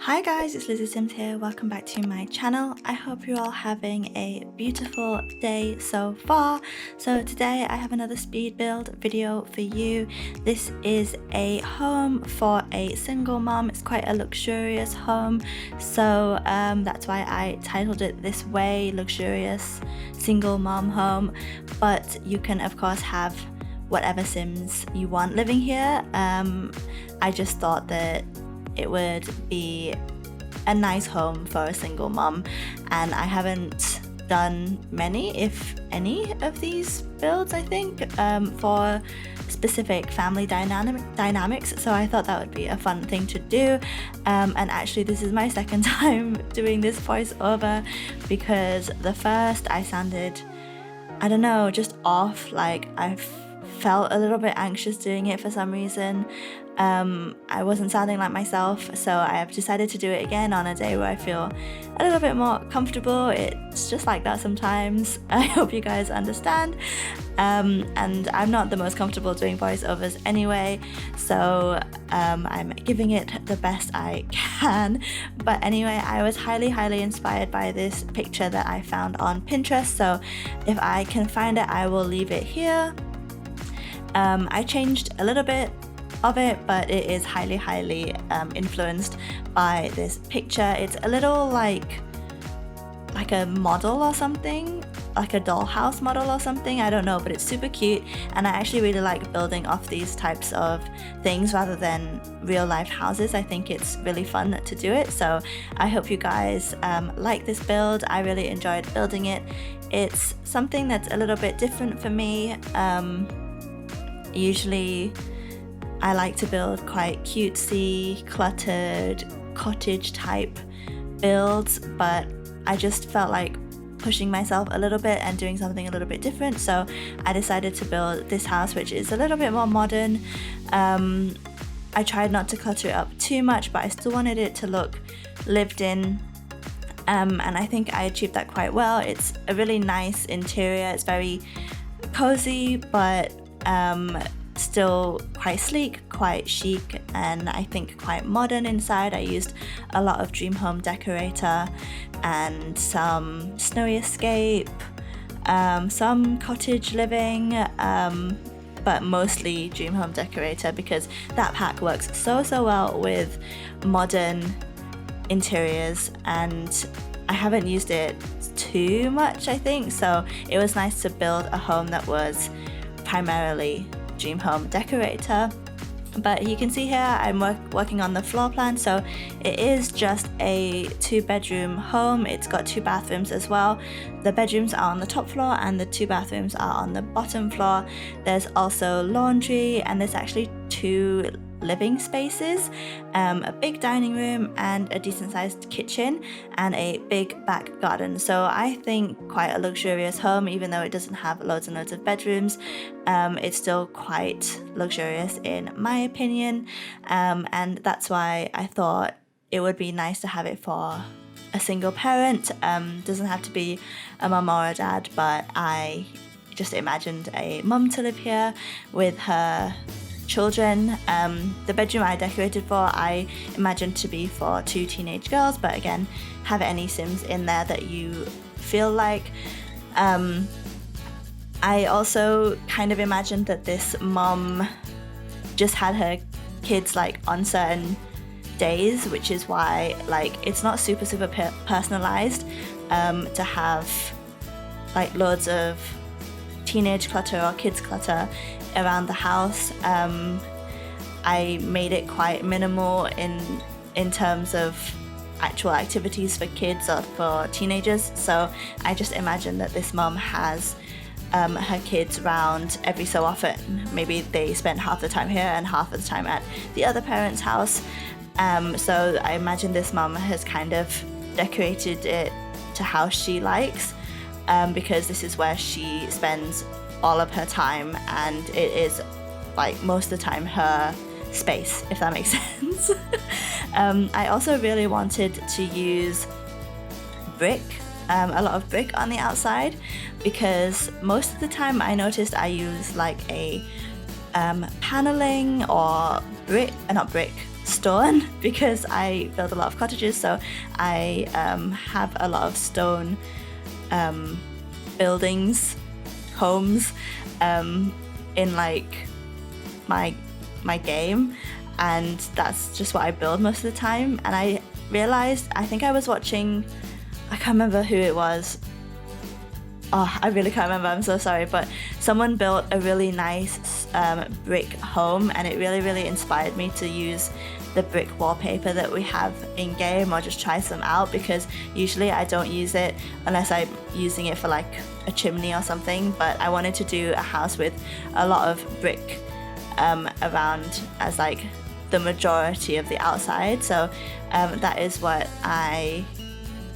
Hi guys, it's lizzisimss here. Welcome back to my channel. I hope you're all having a beautiful day so far. So today I have another speed build video for you. This is a home for a single mom. It's quite a luxurious home, so that's why I titled it this way, luxurious single mom home. But you can of course have whatever Sims you want living here. I just thought that it would be a nice home for a single mom, and I haven't done many, if any, of these builds, I think, for specific family dynamics, so I thought that would be a fun thing to do. And actually this is my second time doing this voiceover, because the first I sounded, I don't know, just off. Like I felt a little bit anxious doing it for some reason. I wasn't sounding like myself, so I have decided to do it again on a day where I feel a little bit more comfortable. It's just like that sometimes. I hope you guys understand. And I'm not the most comfortable doing voiceovers anyway, so I'm giving it the best I can. But anyway, I was highly inspired by this picture that I found on Pinterest, so if I can find it I will leave it here. I changed a little bit of it, but it is highly influenced by this picture. It's a little like a model or something, like a dollhouse model or something, I don't know, but it's super cute, and I actually really like building off these types of things rather than real life houses. I think it's really fun to do it, so I hope you guys like this build. I really enjoyed building it. It's something that's a little bit different for me. Usually I like to build quite cutesy, cluttered, cottage type builds, but I just felt like pushing myself a little bit and doing something a little bit different, so I decided to build this house, which is a little bit more modern. I tried not to clutter it up too much, but I still wanted it to look lived in, and I think I achieved that quite well. It's a really nice interior. It's very cozy, but still quite sleek, quite chic, and I think quite modern inside. I used a lot of Dream Home Decorator and some Snowy Escape, some Cottage Living, but mostly Dream Home Decorator, because that pack works so well with modern interiors, and I haven't used it too much, I think, so it was nice to build a home that was primarily Dream Home Decorator. But you can see here I'm working on the floor plan, so it is just a 2-bedroom home. It's got 2 bathrooms as well. The bedrooms are on the top floor and the 2 bathrooms are on the bottom floor. There's also laundry, and there's actually 2 living spaces, a big dining room and a decent sized kitchen, and a big back garden. So I think quite a luxurious home, even though it doesn't have loads and loads of bedrooms. It's still quite luxurious in my opinion, and that's why I thought it would be nice to have it for a single parent. Doesn't have to be a mum or a dad, but I just imagined a mum to live here with her children. The bedroom I decorated for I imagined to be for 2 teenage girls, but again, have any Sims in there that you feel like. I also kind of imagined that this mom just had her kids like on certain days, which is why like it's not super personalized to have like loads of teenage clutter or kids clutter around the house. I made it quite minimal in terms of actual activities for kids or for teenagers, so I just imagined that this mom has her kids around every so often. Maybe they spend half the time here and half of the time at the other parent's house, so I imagine this mom has kind of decorated it to how she likes, because this is where she spends all of her time, and it is like most of the time her space, if that makes sense. I also really wanted to use brick, a lot of brick on the outside, because most of the time I noticed I use like a paneling or stone because I build a lot of cottages, so I have a lot of stone buildings, homes in like my game, and that's just what I build most of the time. And I realized, I think I was watching, I can't remember who it was. Oh, I really can't remember, I'm so sorry, but someone built a really nice brick home, and it really inspired me to use the brick wallpaper that we have in game, or just try some out, because usually I don't use it unless I'm using it for like a chimney or something. But I wanted to do a house with a lot of brick around as like the majority of the outside, so that is what I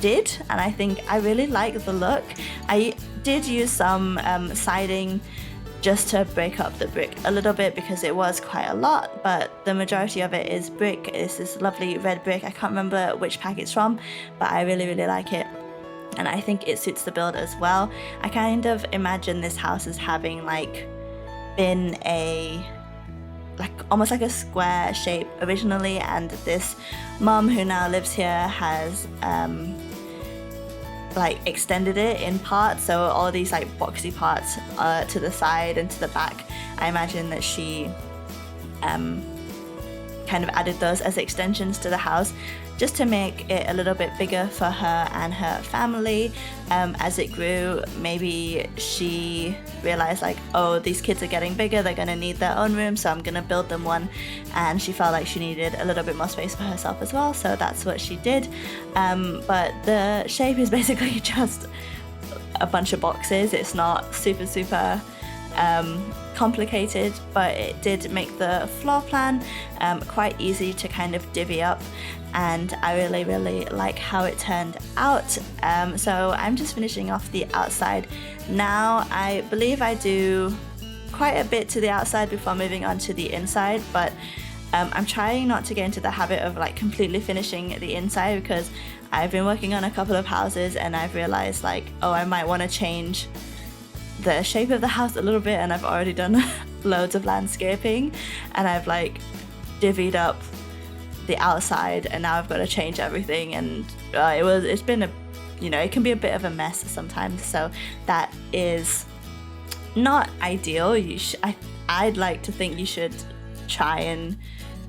did, and I think I really like the look. I did use some siding just to break up the brick a little bit because it was quite a lot, but the majority of it is brick. It's this lovely red brick. I can't remember which pack it's from, but I really like it, and I think it suits the build as well. I kind of imagine this house as having like been a almost like a square shape originally, and this mum who now lives here has like extended it in parts, so all these like boxy parts to the side and to the back, I imagine that she kind of added those as extensions to the house just to make it a little bit bigger for her and her family. As it grew, maybe she realized like, oh, these kids are getting bigger, they're gonna need their own room, so I'm gonna build them one, and she felt like she needed a little bit more space for herself as well, so that's what she did. But the shape is basically just a bunch of boxes. It's not super complicated, but it did make the floor plan quite easy to kind of divvy up, and I really like how it turned out. So I'm just finishing off the outside now. I believe I do quite a bit to the outside before moving on to the inside, but I'm trying not to get into the habit of like completely finishing the inside, because I've been working on a couple of houses and I've realized like, oh, I might want to change the shape of the house a little bit, and I've already done loads of landscaping, and I've like divvied up the outside, and now I've got to change everything, and it's been it can be a bit of a mess sometimes, so that is not ideal. I'd like to think you should try and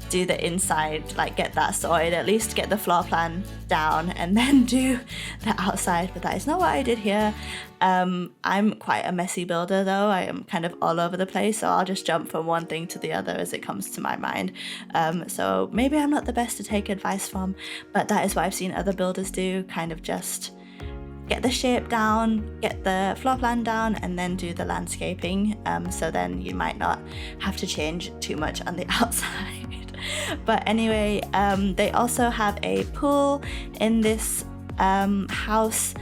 do the inside, like get that sorted, at least get the floor plan down and then do the outside, but that is not what I did here. I'm quite a messy builder though. I am kind of all over the place, so I'll just jump from one thing to the other as it comes to my mind. So maybe I'm not the best to take advice from, but that is what I've seen other builders do, kind of just get the shape down, get the floor plan down, and then do the landscaping. So then you might not have to change too much on the outside. But anyway, they also have a pool in this house.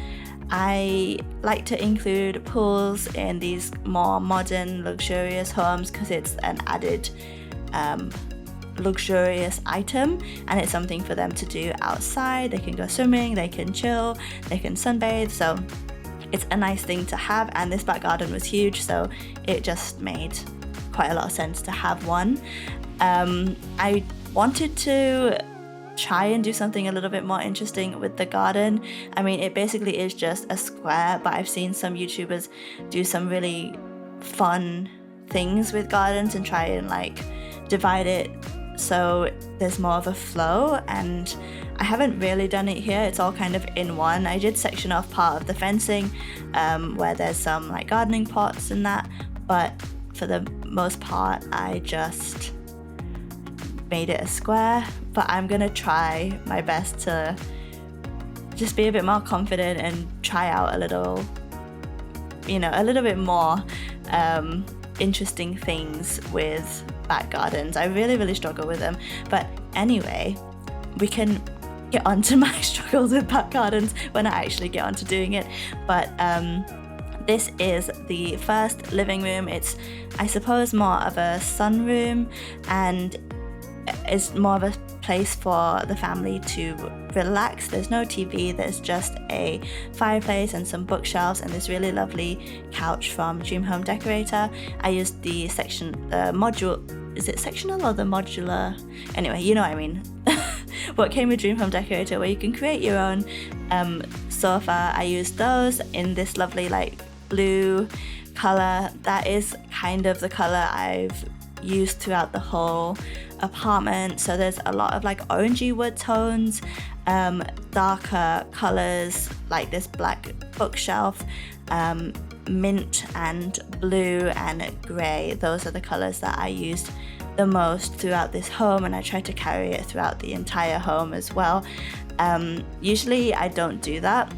I like to include pools in these more modern, luxurious homes because it's an added luxurious item, and it's something for them to do outside. They can go swimming, they can chill, they can sunbathe, so it's a nice thing to have. And this back garden was huge, so it just made quite a lot of sense to have one. I wanted to try and do something a little bit more interesting with the garden. I mean, it basically is just a square, but I've seen some YouTubers do some really fun things with gardens and try and like divide it so there's more of a flow, and I haven't really done it here. It's all kind of in one. I did section off part of the fencing where there's some like gardening pots and that, but for the most part I just made it a square. But I'm gonna try my best to just be a bit more confident and try out a little bit more interesting things with back gardens. I really struggle with them, but anyway, we can get onto my struggles with back gardens when I actually get onto doing it. But this is the first living room. It's, I suppose, more of a sunroom, and it's more of a place for the family to relax. There's no TV, there's just a fireplace and some bookshelves and this really lovely couch from Dream Home Decorator. I used the module is it sectional or the modular? Anyway, you know what I mean. What came with Dream Home Decorator, where you can create your own sofa. I used those in this lovely like blue color. That is kind of the color I've used throughout the whole apartment. So there's a lot of like orangey wood tones, darker colors like this black bookshelf, mint and blue and grey. Those are the colors that I used the most throughout this home, and I tried to carry it throughout the entire home as well. Usually I don't do that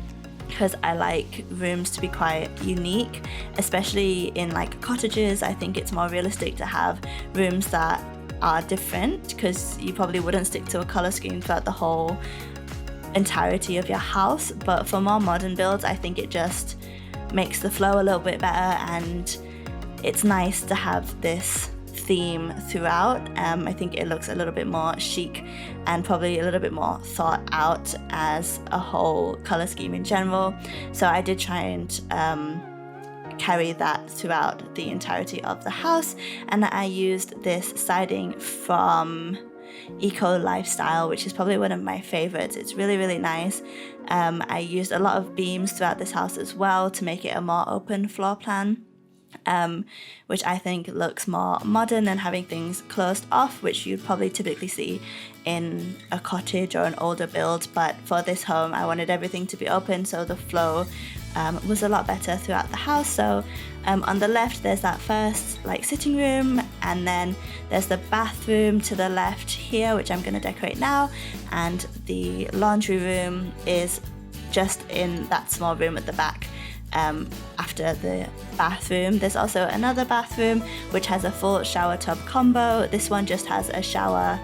because I like rooms to be quite unique, especially in like cottages. I think it's more realistic to have rooms that are different, because you probably wouldn't stick to a color scheme throughout the whole entirety of your house. But for more modern builds, I think it just makes the flow a little bit better, and it's nice to have this theme throughout. I think it looks a little bit more chic and probably a little bit more thought out as a whole color scheme in general. So I did try and carry that throughout the entirety of the house, and I used this siding from Eco Lifestyle, which is probably one of my favorites. It's really, really nice. I used a lot of beams throughout this house as well to make it a more open floor plan, which I think looks more modern than having things closed off, which you'd probably typically see in a cottage or an older build. But for this home, I wanted everything to be open, so the flow was a lot better throughout the house. So on the left there's that first like sitting room, and then there's the bathroom to the left here, which I'm going to decorate now, and the laundry room is just in that small room at the back. After the bathroom, there's also another bathroom which has a full shower tub combo. This one just has a shower,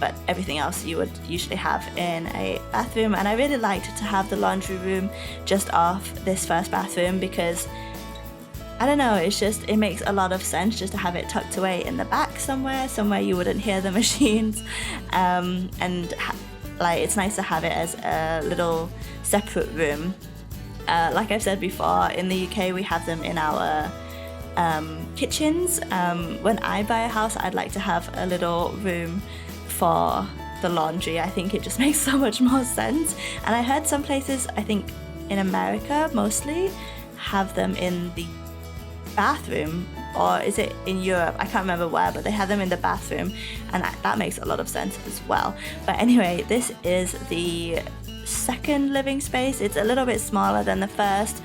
but everything else you would usually have in a bathroom. And I really liked to have the laundry room just off this first bathroom, because I don't know, it makes a lot of sense just to have it tucked away in the back somewhere you wouldn't hear the machines, like it's nice to have it as a little separate room. Like I've said before, in the UK we have them in our kitchens. When I buy a house, I'd like to have a little room for the laundry. I think it just makes so much more sense. And I heard some places, I think in America mostly, have them in the bathroom, or is it in Europe? I can't remember where, but they have them in the bathroom, and that makes a lot of sense as well. But anyway, this is the second living space. It's a little bit smaller than the first.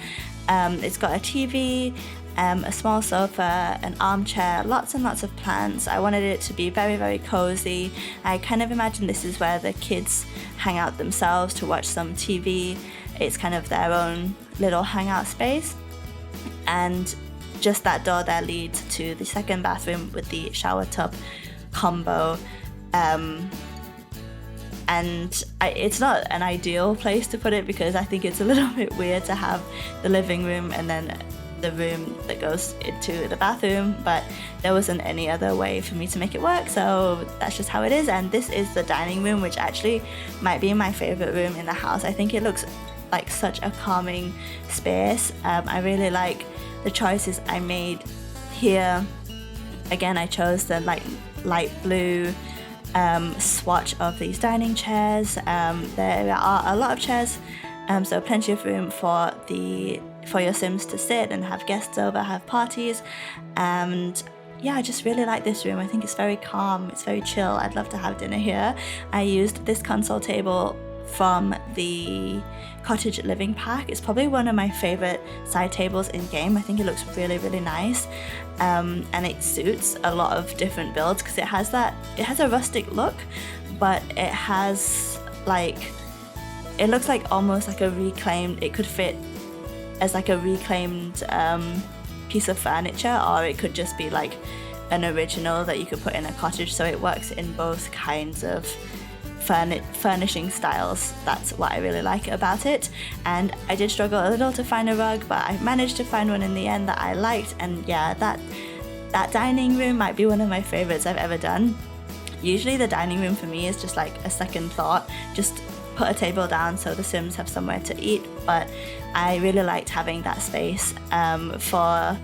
It's got a TV, a small sofa, an armchair, lots and lots of plants. I wanted it to be very, very cozy. I kind of imagine this is where the kids hang out themselves to watch some TV. It's kind of their own little hangout space. And just that door there leads to the second bathroom with the shower tub combo. And it's not an ideal place to put it, because I think it's a little bit weird to have the living room and then the room that goes into the bathroom, but there wasn't any other way for me to make it work, so that's just how it is. And this is the dining room, which actually might be my favorite room in the house. I think it looks like such a calming space. I really like the choices I made here. Again, I chose the light blue swatch of these dining chairs. There are a lot of chairs, so plenty of room for your Sims to sit and have guests over, have parties. And yeah, I just really like this room. I think it's very calm, it's very chill. I'd love to have dinner here. I used this console table from the Cottage Living Pack. It's probably one of my favorite side tables in game. I think it looks really, really nice, and it suits a lot of different builds, because it has a rustic look, but it has it looks like almost like it could fit as like a reclaimed piece of furniture, or it could just be like an original that you could put in a cottage. So it works in both kinds of furnishing styles. That's what I really like about it. And I did struggle a little to find a rug, but I managed to find one in the end that I liked. And yeah, that dining room might be one of my favorites I've ever done. Usually the dining room for me is just like a second thought, just put a table down so the Sims have somewhere to eat, but I really liked having that space for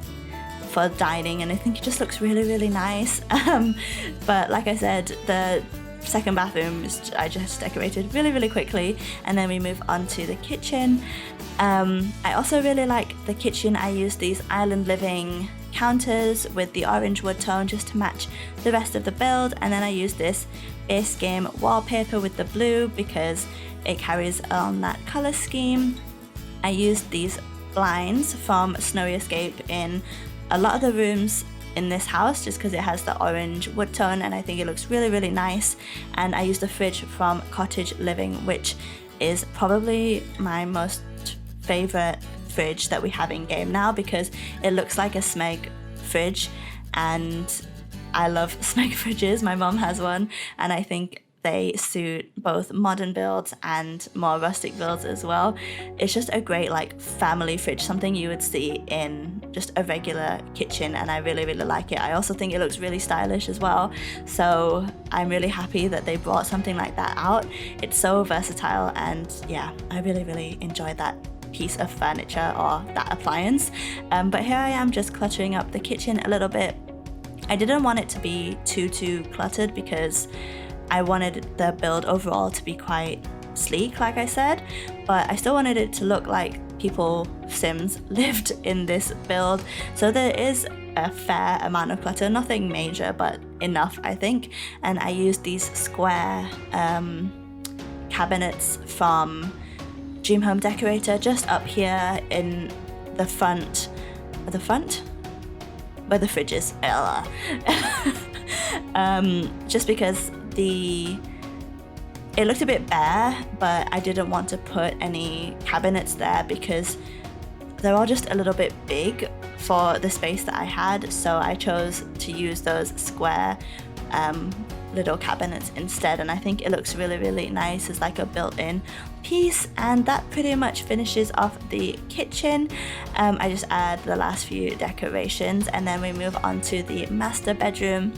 for dining, and I think it just looks really, really nice. But like I said, the second bathroom I just decorated really, really quickly, and then we move on to the kitchen. I also really like the kitchen. I used these island living counters with the orange wood tone just to match the rest of the build, and then I used this base game wallpaper with the blue because it carries on that color scheme. I used these blinds from Snowy Escape in a lot of the rooms in this house just because it has the orange wood tone, and I think it looks really, really nice. And I used the fridge from Cottage Living, which is probably my most favorite fridge that we have in game now because it looks like a Smeg fridge, and I love Smeg fridges. My mom has one, and I think they suit both modern builds and more rustic builds as well. It's just a great like family fridge, something you would see in just a regular kitchen, and I really, really like it. I also think it looks really stylish as well, so I'm really happy that they brought something like that out. It's so versatile, and yeah, I really, really enjoyed that piece of furniture or that appliance. But here I am just cluttering up the kitchen a little bit. I didn't want it to be too cluttered because I wanted the build overall to be quite sleek, like I said, but I still wanted it to look like people, Sims, lived in this build. So there is a fair amount of clutter, nothing major, but enough, I think. And I used these square cabinets from Dream Home Decorator just up here in the front, where the fridge is. Just because it looked a bit bare, but I didn't want to put any cabinets there because they're all just a little bit big for the space that I had, so I chose to use those square little cabinets instead, and I think it looks really, really nice as like a built-in piece. And that pretty much finishes off the kitchen. I just add the last few decorations, and then we move on to the master bedroom.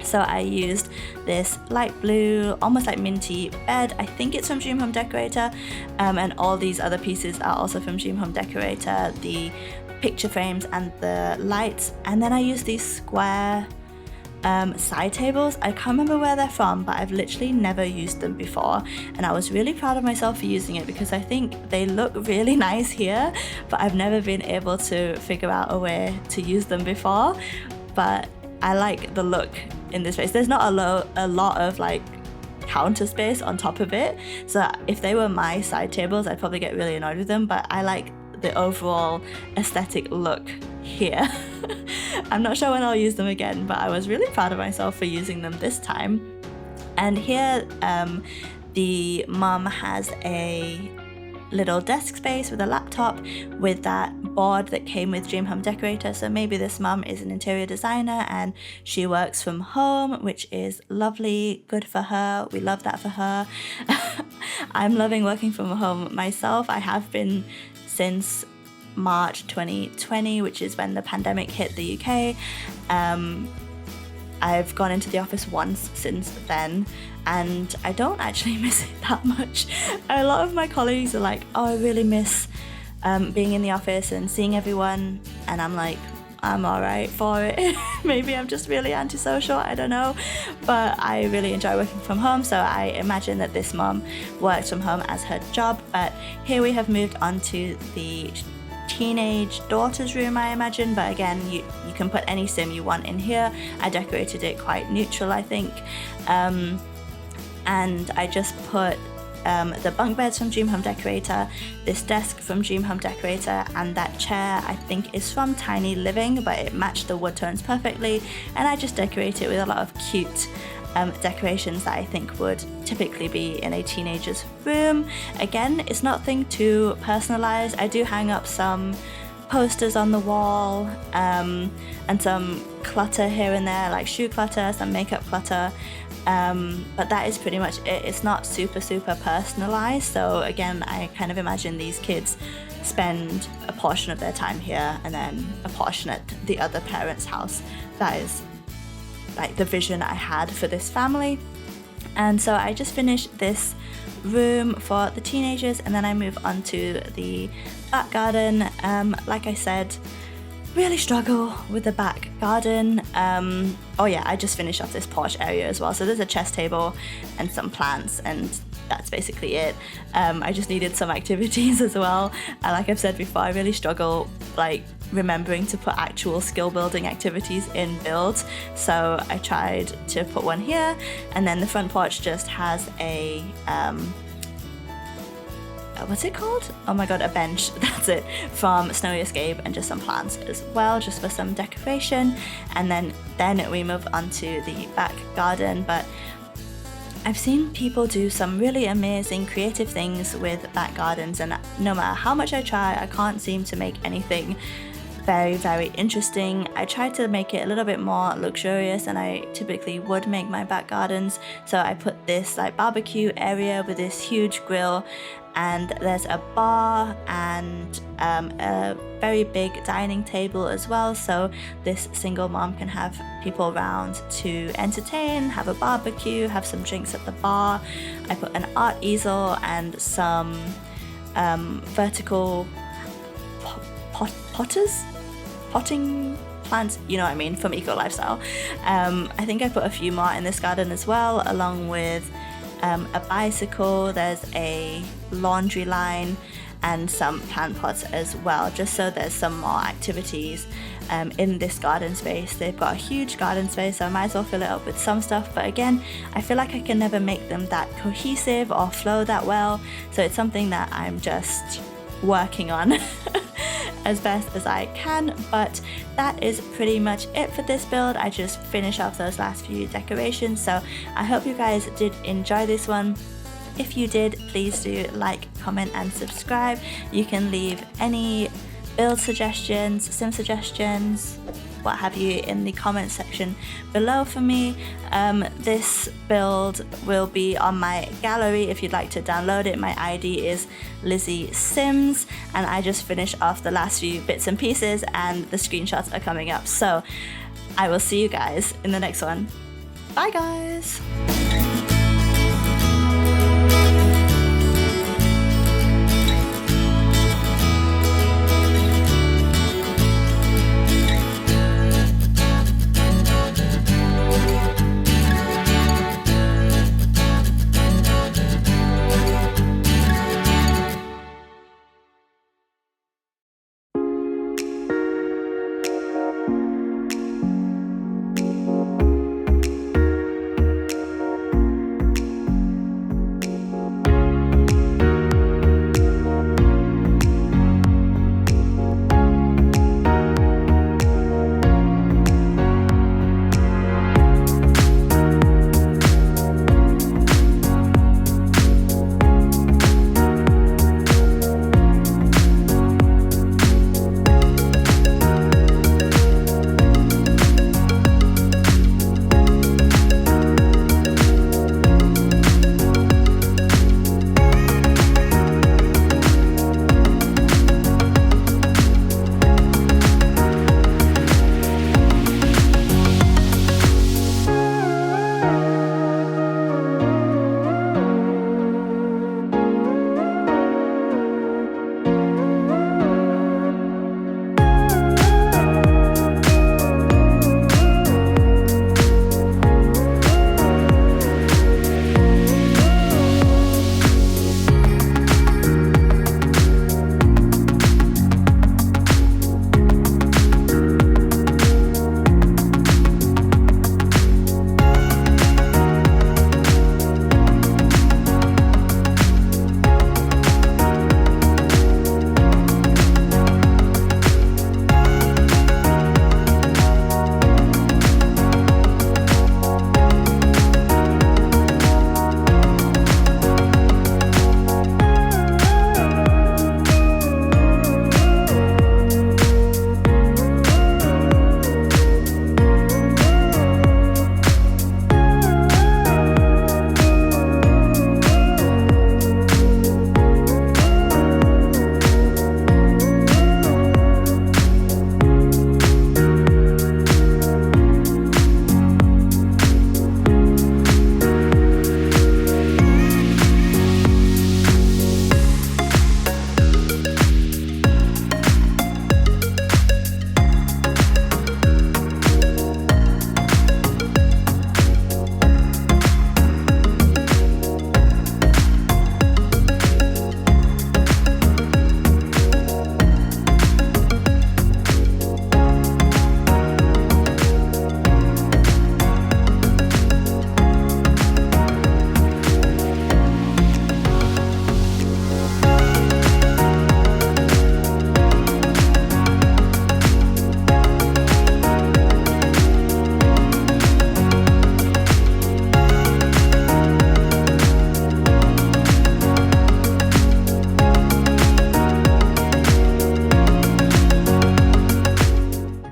So I used this light blue, almost like minty bed. I think it's from Dream Home Decorator, and all these other pieces are also from Dream Home Decorator, the picture frames and the lights. And then I used these square side tables. I can't remember where they're from, but I've literally never used them before, and I was really proud of myself for using it because I think they look really nice here, but I've never been able to figure out a way to use them before. But I like the look in this space. There's not a lot of like counter space on top of it, so if they were my side tables I'd probably get really annoyed with them, but I like the overall aesthetic look here. I'm not sure when I'll use them again, but I was really proud of myself for using them this time. And here the mum has a little desk space with a laptop with that board that came with Dream Home Decorator. So maybe this mum is an interior designer and she works from home, which is lovely, good for her. We love that for her. I'm loving working from home myself. I have been since March 2020, which is when the pandemic hit the UK. I've gone into the office once since then, and I don't actually miss it that much. A lot of my colleagues are like, oh, I really miss being in the office and seeing everyone, and I'm like, I'm alright for it. Maybe I'm just really antisocial, I don't know, but I really enjoy working from home, so I imagine that this mom works from home as her job. But here we have moved on to the teenage daughter's room, I imagine, but again, you can put any sim you want in here. I decorated it quite neutral, I think, and I just put the bunk beds from Dream Home Decorator, this desk from Dream Home Decorator, and that chair I think is from Tiny Living, but it matched the wood tones perfectly, and I just decorate it with a lot of cute decorations that I think would typically be in a teenager's room. Again, it's nothing too personalized. I do hang up some posters on the wall and some clutter here and there, like shoe clutter, some makeup clutter, but that is pretty much it. It's not super personalized, so again, I kind of imagine these kids spend a portion of their time here and then a portion at the other parent's house. That is like the vision I had for this family. And so I just finished this room for the teenagers, and then I move on to the back garden. Like I said, really struggle with the back garden. Oh yeah, I just finished off this porch area as well. So there's a chess table and some plants, and that's basically it. I just needed some activities as well. And like I've said before, I really struggle like remembering to put actual skill building activities in builds. So I tried to put one here, and then the front porch just has a what's it called? Oh my god, a bench, that's it, from Snowy Escape, and just some plants as well, just for some decoration. And then we move on to the back garden. But I've seen people do some really amazing creative things with back gardens, and no matter how much I try, I can't seem to make anything very interesting. I tried to make it a little bit more luxurious than I typically would make my back gardens. So I put this like barbecue area with this huge grill, and there's a bar and a very big dining table as well, so this single mom can have people around to entertain, have a barbecue, have some drinks at the bar. I put an art easel and some vertical potting plants, you know what I mean, from Eco Lifestyle. I think I put a few more in this garden as well, along with a bicycle. There's a laundry line and some plant pots as well, just so there's some more activities in this garden space. They've got a huge garden space, so I might as well fill it up with some stuff, but again, I feel like I can never make them that cohesive or flow that well, so it's something that I'm just working on as best as I can. But that is pretty much it for this build. I just finished off those last few decorations, so I hope you guys did enjoy this one. If you did, please do like, comment and subscribe. You can leave any build suggestions, sim suggestions, what have you, in the comment section below for me. This build will be on my gallery if you'd like to download it. My ID is lizzisimss, and I just finished off the last few bits and pieces, and the screenshots are coming up. So I will see you guys in the next one. Bye guys!